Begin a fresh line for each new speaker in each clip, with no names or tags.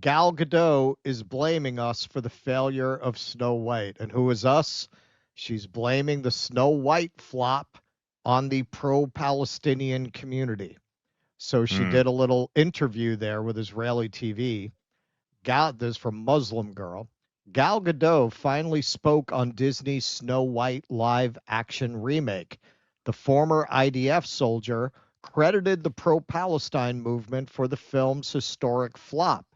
Gal Gadot is blaming us for the failure of Snow White. And who is us? She's blaming the Snow White flop on the pro-Palestinian community. So she did a little interview there with Israeli TV. This is from Muslim Girl. Gal Gadot finally spoke on Disney's Snow White live action remake. The former IDF soldier credited the pro-Palestine movement for the film's historic flop.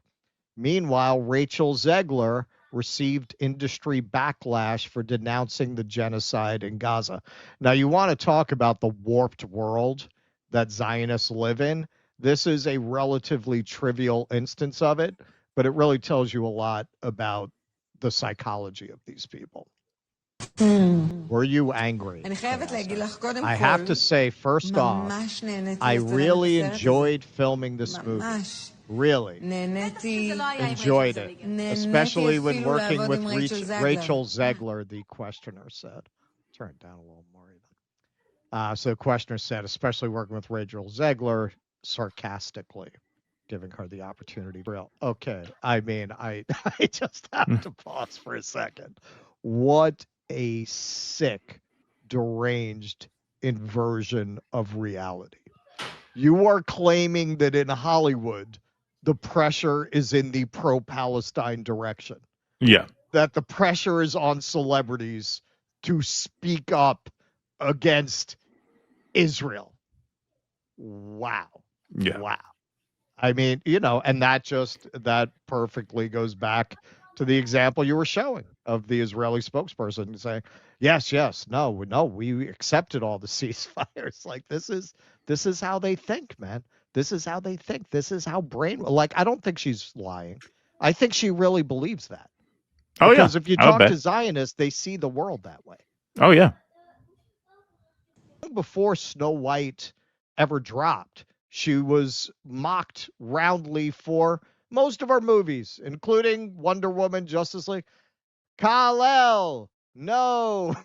Meanwhile, Rachel Zegler received industry backlash for denouncing the genocide in Gaza. Now, you want to talk about the warped world that Zionists live in? This is a relatively trivial instance of it, but it really tells you a lot about the psychology of these people. Were you angry? I have to say, first off, I really enjoyed filming this movie. Really enjoyed it, especially when working with Rachel Zegler, the questioner said. Turn it down a little more even. So the questioner said, especially working with Rachel Zegler, sarcastically giving her the opportunity. Real. Okay. I mean, I just have to pause for a second. What a sick, deranged inversion of reality. You are claiming that in Hollywood, the pressure is in the pro-Palestine direction.
Yeah.
That the pressure is on celebrities to speak up against Israel. Wow.
Yeah.
Wow. I mean, and that perfectly goes back to the example you were showing of the Israeli spokesperson saying, yes, no, we accepted all the ceasefires. Like, this is how they think, man. This is how they think. This is how I don't think she's lying. I think she really believes that. Because if you talk to Zionists, they see the world that way.
Oh, yeah.
Before Snow White ever dropped, she was mocked roundly for most of our movies, including Wonder Woman, Justice League. Kal-El, no.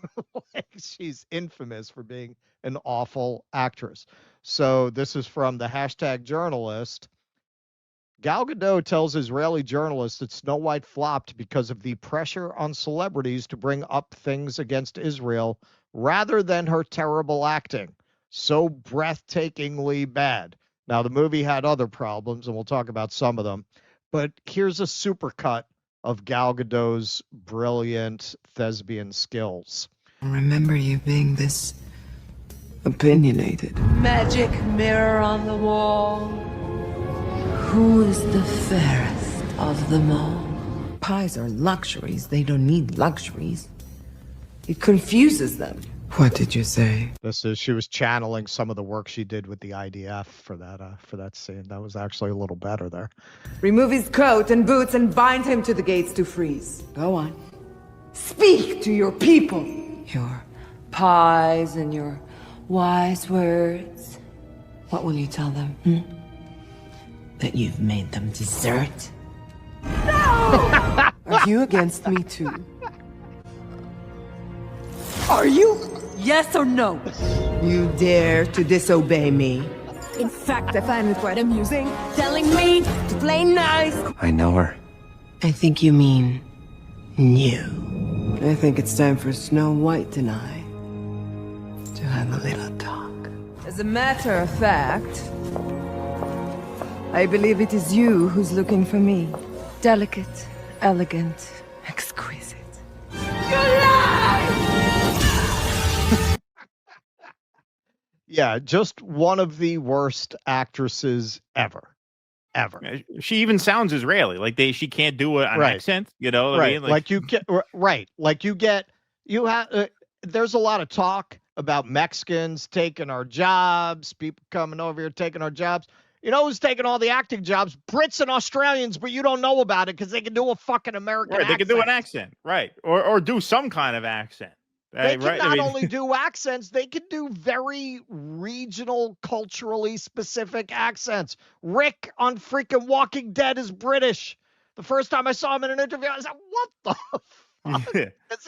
She's infamous for being an awful actress. So this is from the hashtag journalist. Gal Gadot tells Israeli journalists that Snow White flopped because of the pressure on celebrities to bring up things against Israel rather than her terrible acting. So breathtakingly bad. Now, the movie had other problems, and we'll talk about some of them. But here's a supercut of Gal Gadot's brilliant thespian skills.
I remember you being this opinionated.
Magic mirror on the wall.
Who is the fairest of them all? Pies are luxuries. They don't need luxuries. It confuses them. What did you say?
She was channeling some of the work she did with the IDF for that scene. That was actually a little better there.
Remove his coat and boots and bind him to the gates to freeze. Go on. Speak to your people.
Your pies and your wise words. What will you tell them? That you've made them dessert?
No!
Are you against me too?
Are you? Yes or no?
You dare to disobey me?
In fact, I find it quite amusing, telling me to play nice.
I know her.
I think you mean you. I think it's time for Snow White and I to have a little talk.
As a matter of fact, I believe it is you who's looking for me. Delicate, elegant, exquisite. You lie!
Yeah, just one of the worst actresses ever.
She even sounds Israeli. Like she can't do an accent, you know what I mean?
Like you have there's a lot of talk about Mexicans taking our jobs, people coming over here taking our jobs. You know who's taking all the acting jobs? Brits and Australians, but you don't know about it because they can do a fucking American accent.
They can do an accent, right? Or do some kind of accent.
They can not only do accents, they can do very regional, culturally specific accents. Rick on freaking Walking Dead is British. The first time I saw him in an interview, I was like, what the fuck? Because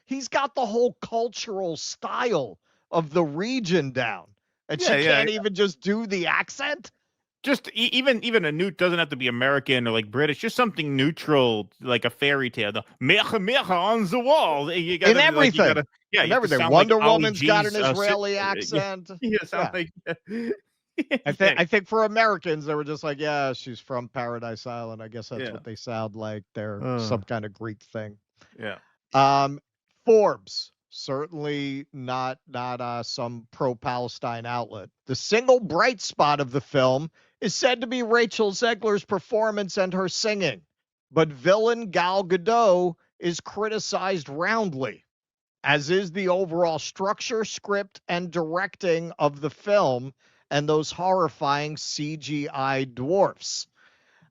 he's got the whole cultural style of the region down. And she can't even just do the accent?
Just even a newt doesn't have to be American or like British, just something neutral, like a fairy tale. The mecha on the wall. You gotta,
in everything.
Like,
in everything. Wonder Woman's got an Israeli accent.
Like,
I think for Americans, they were just like, yeah, she's from Paradise Island. I guess that's what they sound like. They're some kind of Greek thing.
Yeah.
Forbes, certainly not some pro-Palestine outlet. The single bright spot of the film is said to be Rachel Zegler's performance and her singing, but villain Gal Gadot is criticized roundly, as is the overall structure, script, and directing of the film and those horrifying CGI dwarfs.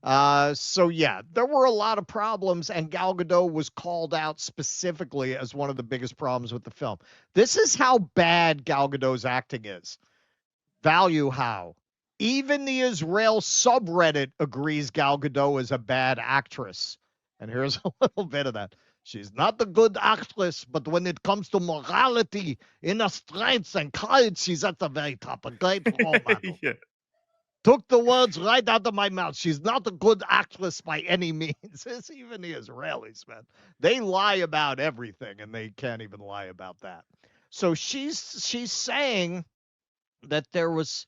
So yeah, there were a lot of problems, and Gal Gadot was called out specifically as one of the biggest problems with the film. This is how bad Gal Gadot's acting is. Value how. Even the Israel subreddit agrees Gal Gadot is a bad actress. And here's a little bit of that. She's not a good actress, but when it comes to morality, inner strength, and courage, she's at the very top. A great role model. Took the words right out of my mouth. She's not a good actress by any means. It's even the Israelis, man. They lie about everything, and they can't even lie about that. So she's saying that there was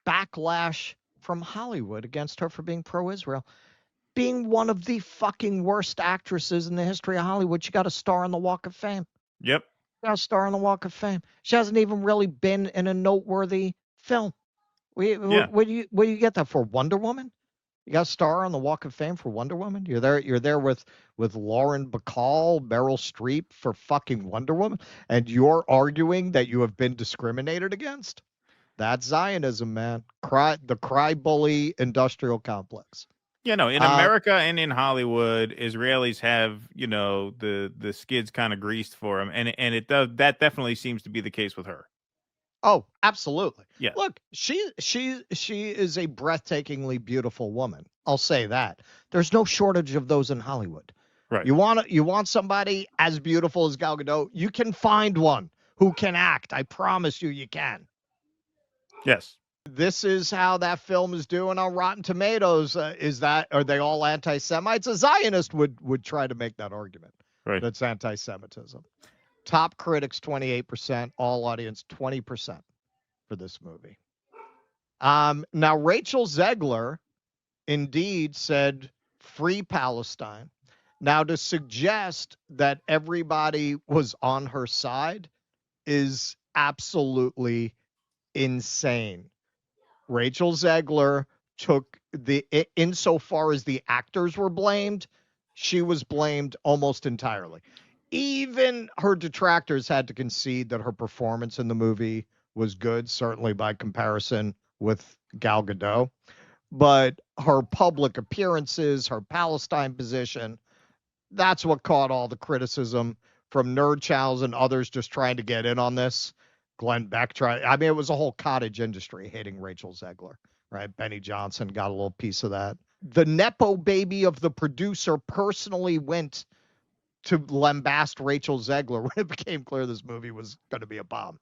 backlash from Hollywood against her for being pro-Israel. Being one of the fucking worst actresses in the history of Hollywood, she got a star on the Walk of Fame.
Yep.
Got a star on the Walk of Fame. She hasn't even really been in a noteworthy film. Where do you get that for? Wonder Woman? You got a star on the Walk of Fame for Wonder Woman? You're there with Lauren Bacall, Meryl Streep for fucking Wonder Woman, and you're arguing that you have been discriminated against? That's Zionism, man. The cry bully industrial complex.
In America and in Hollywood, Israelis have, the skids kind of greased for them, and that definitely seems to be the case with her.
Oh, absolutely.
Yeah.
Look, she is a breathtakingly beautiful woman. I'll say that. There's no shortage of those in Hollywood.
Right.
You want somebody as beautiful as Gal Gadot, you can find one who can act. I promise you can.
Yes.
This is how that film is doing on Rotten Tomatoes. Are they all anti-Semites? A Zionist would try to make that argument.
Right.
That's anti-Semitism. Top critics 28%, all audience 20% for this movie. Now Rachel Zegler indeed said free Palestine. Now to suggest that everybody was on her side is absolutely insane. Rachel Zegler took insofar as the actors were blamed, she was blamed almost entirely. Even her detractors had to concede that her performance in the movie was good, certainly by comparison with Gal Gadot. But her public appearances, her Palestine position, that's what caught all the criticism from nerd channels and others just trying to get in on this. Glenn Beck it was a whole cottage industry hating Rachel Zegler, right? Benny Johnson got a little piece of that. The Nepo baby of the producer personally went to lambast Rachel Zegler when it became clear this movie was going to be a bomb.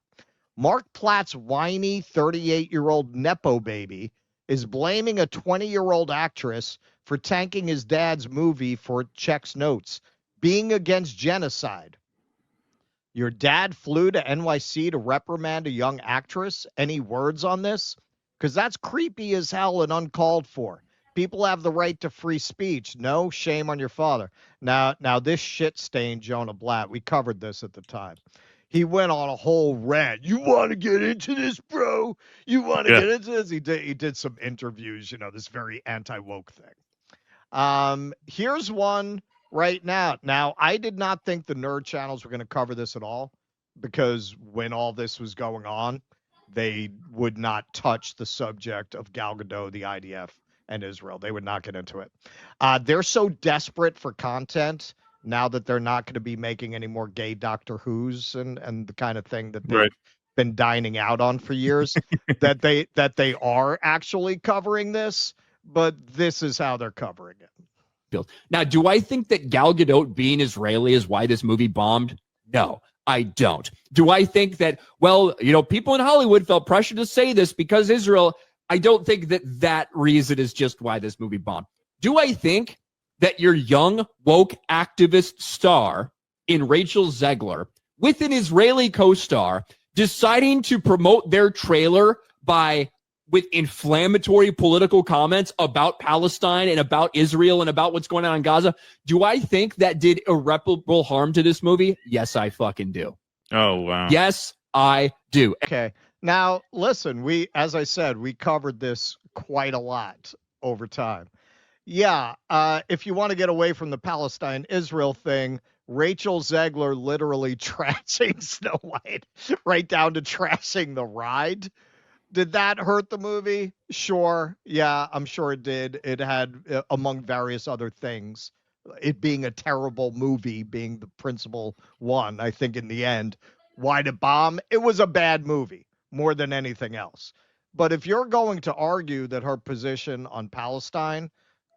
Mark Platt's whiny 38-year-old Nepo baby is blaming a 20-year-old actress for tanking his dad's movie for checks notes, being against genocide. Your dad flew to NYC to reprimand a young actress. Any words on this? Because that's creepy as hell and uncalled for. People have the right to free speech. No, shame on your father. Now this shit-stained Jonah Blatt, we covered this at the time. He went on a whole rant. You want to get into this, bro? You want to get into this? He did some interviews, this very anti-woke thing. Here's one right now. Now, I did not think the nerd channels were going to cover this at all, because when all this was going on, they would not touch the subject of Gal Gadot, the IDF, and Israel. They would not get into it. They're so desperate for content now that they're not going to be making any more gay Doctor Who's and the kind of thing that they've been dining out on for years, that they are actually covering this, but this is how they're covering it.
Now, do I think that Gal Gadot being Israeli is why this movie bombed? No, I don't. Do I think that, people in Hollywood felt pressure to say this because Israel? I don't think that reason is just why this movie bombed. Do I think that your young, woke activist star in Rachel Zegler with an Israeli co-star deciding to promote their trailer with inflammatory political comments about Palestine and about Israel and about what's going on in Gaza, do I think that did irreparable harm to this movie? Yes, I fucking do.
Oh, wow.
Yes, I do.
Okay. Now, listen, as I said, we covered this quite a lot over time. Yeah, if you want to get away from the Palestine-Israel thing, Rachel Zegler literally trashing Snow White, right down to trashing the ride. Did that hurt the movie? Sure. Yeah, I'm sure it did. It had, among various other things, it being a terrible movie being the principal one. I think in the end, why'd it bomb? It was a bad movie more than anything else. But if you're going to argue that her position on Palestine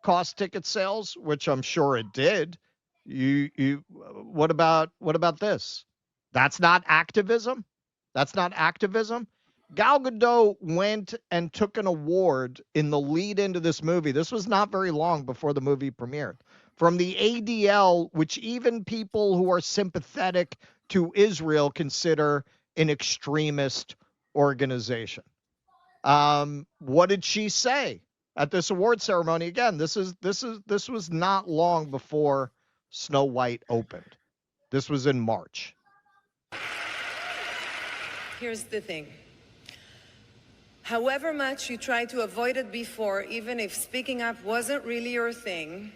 cost ticket sales, which I'm sure it did, what about this? That's not activism? That's not activism? Gal Gadot went and took an award in the lead into this movie. This was not very long before the movie premiered. From the ADL, which even people who are sympathetic to Israel consider an extremist organization. What did she say at this award ceremony? Again, this was not long before Snow White opened. This was in March.
Here's the thing. However much you tried to avoid it before, even if speaking up wasn't really your thing,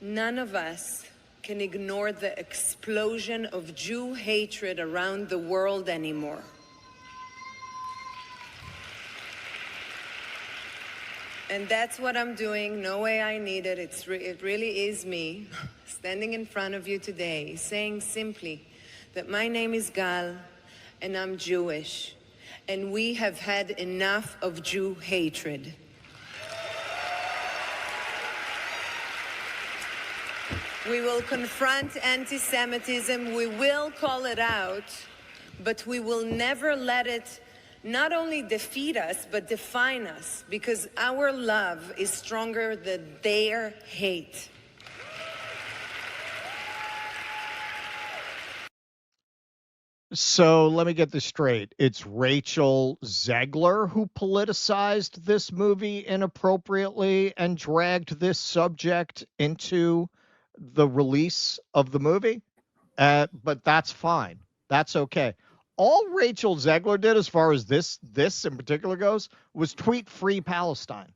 none of us can ignore the explosion of Jew hatred around the world anymore. And that's what I'm doing. No way I need it. It really is me standing in front of you today, saying simply that my name is Gal and I'm Jewish, and we have had enough of Jew hatred. We will confront anti-Semitism, we will call it out, but we will never let it not only defeat us, but define us, because our love is stronger than their hate.
So let me get this straight. It's Rachel Zegler who politicized this movie inappropriately and dragged this subject into the release of the movie. But that's fine. That's okay. All Rachel Zegler did, as far as this in particular goes, was tweet "Free Palestine."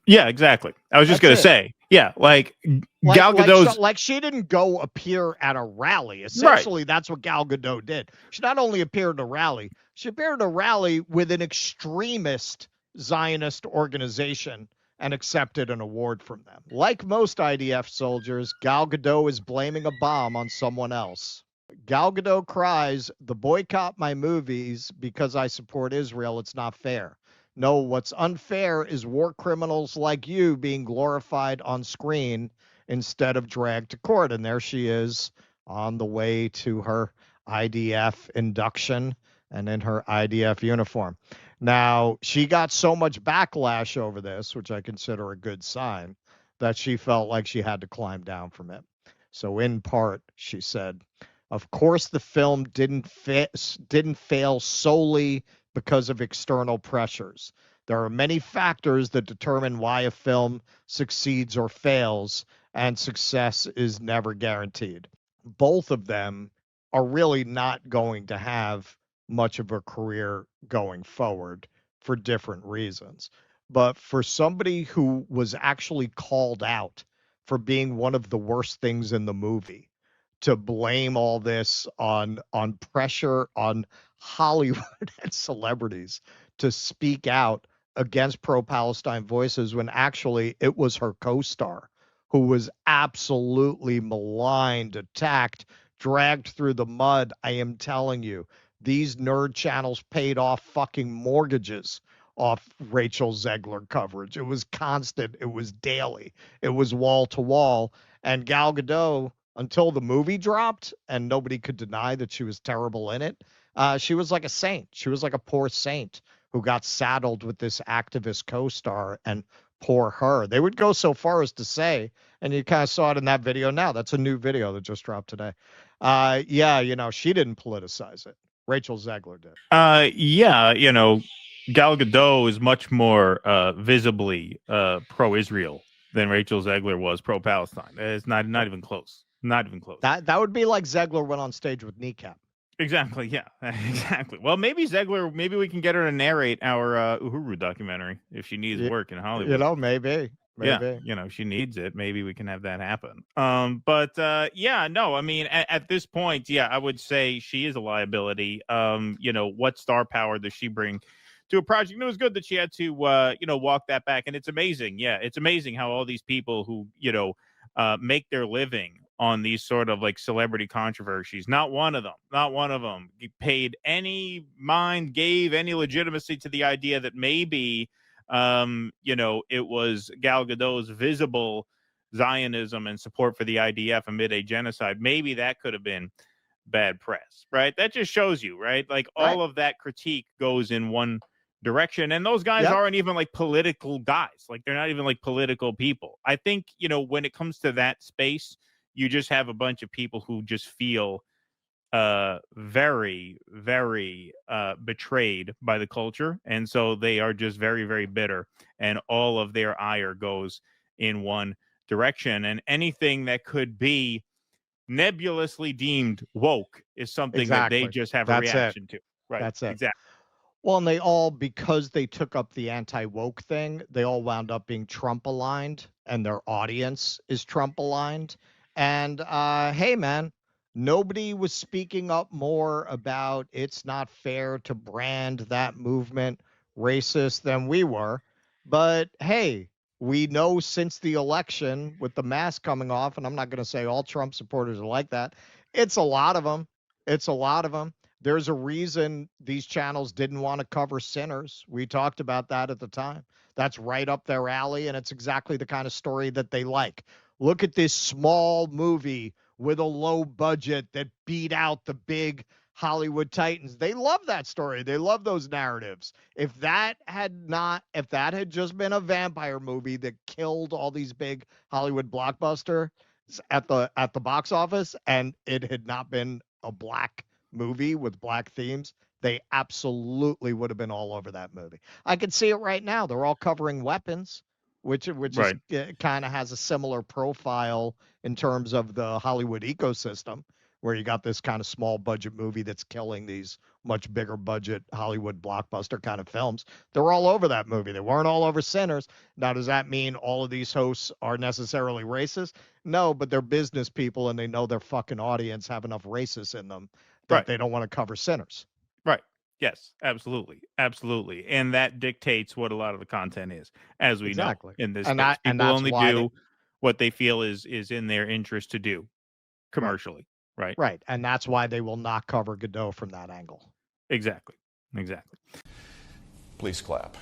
Yeah, exactly. I was just going to say, yeah, like Gal Gadot's...
Like she didn't go appear at a rally. Essentially, That's what Gal Gadot did. She not only appeared at a rally, she appeared at a rally with an extremist Zionist organization and accepted an award from them. Like most IDF soldiers, Gal Gadot is blaming a bomb on someone else. Gal Gadot cries, "The boycott my movies because I support Israel. It's not fair. No, what's unfair is war criminals like you being glorified on screen instead of dragged to court." And there she is on the way to her IDF induction and in her IDF uniform. Now, she got so much backlash over this, which I consider a good sign, that she felt like she had to climb down from it. So in part, she said, "Of course, the film didn't fail solely because of external pressures. There are many factors that determine why a film succeeds or fails, and success is never guaranteed." Both of them are really not going to have much of a career going forward for different reasons. But for somebody who was actually called out for being one of the worst things in the movie, to blame all this on pressure on Hollywood and celebrities to speak out against pro-Palestine voices, when actually it was her co-star who was absolutely maligned, attacked, dragged through the mud. I am telling you, these nerd channels paid off fucking mortgages off Rachel Zegler coverage. It was constant. It was daily. It was wall to wall. And Gal Gadot, until the movie dropped and nobody could deny that she was terrible in it, She was like a saint. She was like a poor saint who got saddled with this activist co-star, and poor her. They would go so far as to say, and you kind of saw it in that video now. That's a new video that just dropped today. Yeah, you know, she didn't politicize it. Rachel Zegler did.
Yeah, you know, Gal Gadot is much more visibly pro-Israel than Rachel Zegler was pro-Palestine. It's not even close. Not even close.
That would be like Zegler went on stage with Kneecap.
Exactly. Yeah. Exactly. Well, maybe Zegler. Maybe we can get her to narrate our Uhuru documentary if she needs work in Hollywood.
You know, maybe.
Yeah, you know, she needs it. Maybe we can have that happen. Yeah, no, I mean, at this point, yeah, I would say she is a liability. You know, what star power does she bring to a project? And it was good that she had to, you know, walk that back. And it's amazing. Yeah, it's amazing how all these people who, you know, make their living on these sort of like celebrity controversies, not one of them paid any mind, gave any legitimacy to the idea that maybe, you know, it was Gal Gadot's visible Zionism and support for the IDF amid a genocide. Maybe that could have been bad press, right? That just shows you, right? Like all of that critique goes in one direction, and those guys aren't even like political guys. Like they're not even like political people. I think, you know, when it comes to that space, you just have a bunch of people who just feel very, very betrayed by the culture, and so they are just very, very bitter, and all of their ire goes in one direction, and anything that could be nebulously deemed woke is something that they just have a reaction to. Right.
That's it.
Exactly.
Well, and they all, because they took up the anti-woke thing, they all wound up being Trump aligned, and their audience is Trump aligned. And hey, man, nobody was speaking up more about it's not fair to brand that movement racist than we were. But hey, we know since the election with the mask coming off, and I'm not going to say all Trump supporters are like that. It's a lot of them. It's a lot of them. There's a reason these channels didn't want to cover sinners. We talked about that at the time. That's right up their alley, and it's exactly the kind of story that they like. Look at this small movie with a low budget that beat out the big Hollywood titans. They love that story. They love those narratives. If that had just been a vampire movie that killed all these big Hollywood blockbuster at the box office, and it had not been a black movie with black themes, they absolutely would have been all over that movie. I can see it right now. They're all covering weapons, which
Right.
is kind of has a similar profile in terms of the Hollywood ecosystem, where you got this kind of small budget movie that's killing these much bigger budget Hollywood blockbuster kind of films. They're all over that movie. They weren't all over Sinners. Now, does that mean all of these hosts are necessarily racist? No, but they're business people, and they know their fucking audience have enough racists in them that they don't want to cover Sinners.
Right. Yes, absolutely. Absolutely. And that dictates what a lot of the content is, as we know in this
And
space. People
that's
only
why
do what they feel is in their interest to do commercially. Right.
Right. And that's why they will not cover Gadot from that angle.
Exactly. Exactly.
Please clap.